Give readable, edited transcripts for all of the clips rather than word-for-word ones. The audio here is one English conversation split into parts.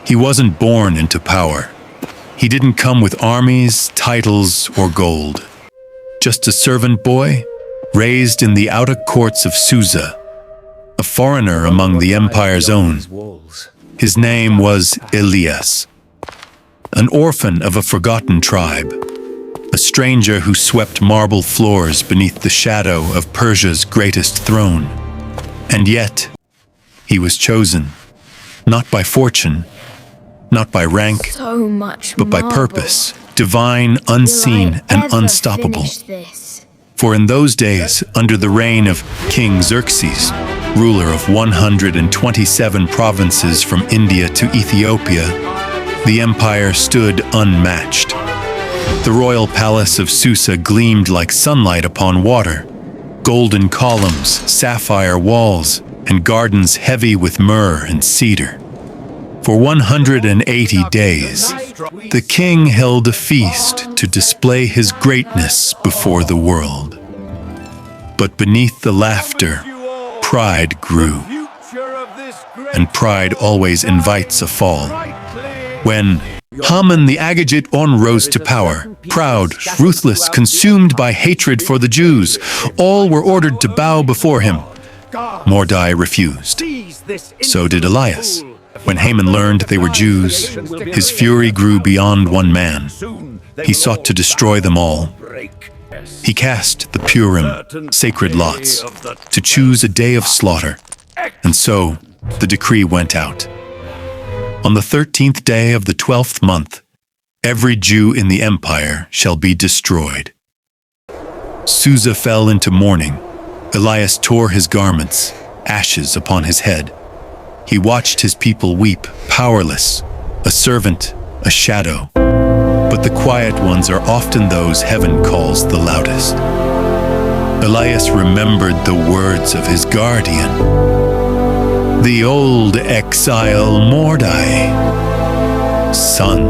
He wasn't born into power. He didn't come with armies, titles, or gold. Just a servant boy, raised in the outer courts of Susa, a foreigner among the empire's own. His name was Elias, an orphan of a forgotten tribe, a stranger who swept marble floors beneath the shadow of Persia's greatest throne. And yet, he was chosen, not by fortune, not by rank, but by purpose, divine, unseen, and unstoppable. For in those days, under the reign of King Xerxes, ruler of 127 provinces from India to Ethiopia, the empire stood unmatched. The royal palace of Susa gleamed like sunlight upon water, golden columns, sapphire walls, and gardens heavy with myrrh and cedar. For 180 days, the king held a feast to display his greatness before the world. But beneath the laughter, pride grew. And pride always invites a fall. When Haman the Agagite rose to power, proud, ruthless, consumed by hatred for the Jews, all were ordered to bow before him. Mordecai refused. So did Elias. When Haman learned they were Jews, his fury grew beyond one man. He sought to destroy them all. He cast the Purim, sacred lots, to choose a day of slaughter. And so the decree went out. On the 13th day of the 12th month, every Jew in the empire shall be destroyed. Susa fell into mourning. Elias tore his garments, ashes upon his head. He watched his people weep, powerless, a servant, a shadow. But the quiet ones are often those heaven calls the loudest. Elias remembered the words of his guardian, the old exile Mordecai. Son,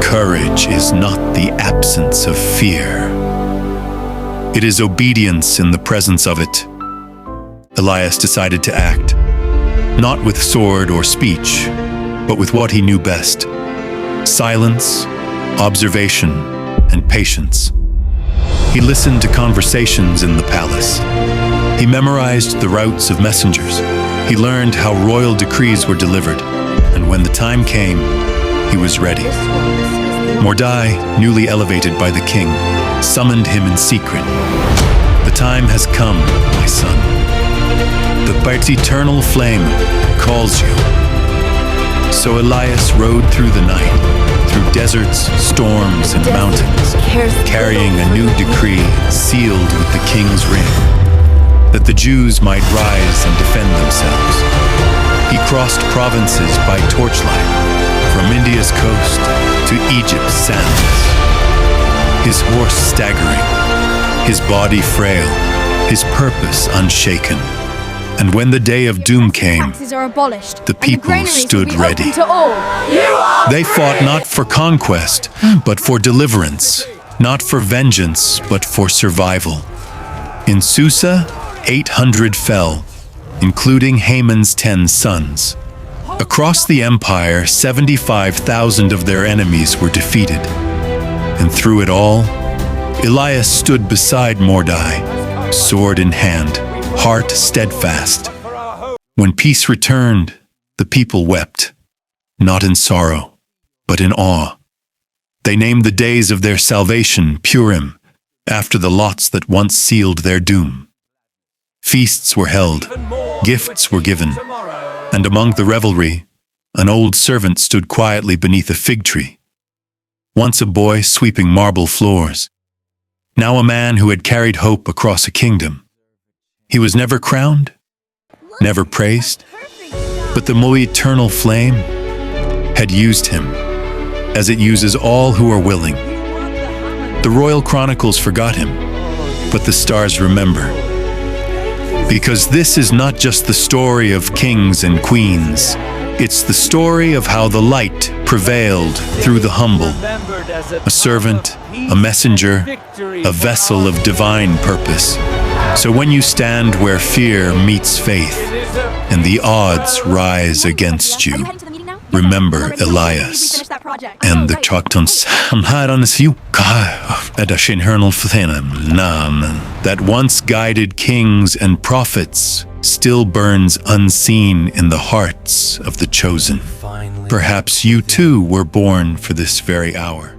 courage is not the absence of fear. It is obedience in the presence of it. Elias decided to act, not with sword or speech, but with what he knew best: silence, observation, and patience. He listened to conversations in the palace. He memorized the routes of messengers. He learned how royal decrees were delivered, and when the time came, he was ready. Mordecai, newly elevated by the king, summoned him in secret. The time has come, my son. The eternal flame calls you. So Elias rode through the night, through deserts, storms, and mountains, carrying a new decree sealed with the king's ring, that the Jews might rise and defend themselves. He crossed provinces by torchlight, from India's coast to Egypt's sands. His horse staggering, his body frail, his purpose unshaken. And when the day of doom came, the people stood ready. They fought not for conquest, but for deliverance, not for vengeance, but for survival. In Susa, 800 fell, including Haman's 10 sons. Across the empire, 75,000 of their enemies were defeated. And through it all, Elias stood beside Mordecai, sword in hand, heart steadfast. When peace returned, the people wept, not in sorrow, but in awe. They named the days of their salvation Purim, after the lots that once sealed their doom. Feasts were held, gifts were given, and among the revelry, an old servant stood quietly beneath a fig tree. Once a boy sweeping marble floors, now a man who had carried hope across a kingdom. He was never crowned, never praised, but the eternal flame had used him, as it uses all who are willing. The royal chronicles forgot him, but the stars remember. Because this is not just the story of kings and queens, it's the story of how the light prevailed through the humble, a servant, a messenger, a vessel of divine purpose. So when you stand where fear meets faith, and the odds rise against you, Remember Elias and the Choctons that once guided kings and prophets still burns unseen in the hearts of the chosen. Perhaps you too were born for this very hour.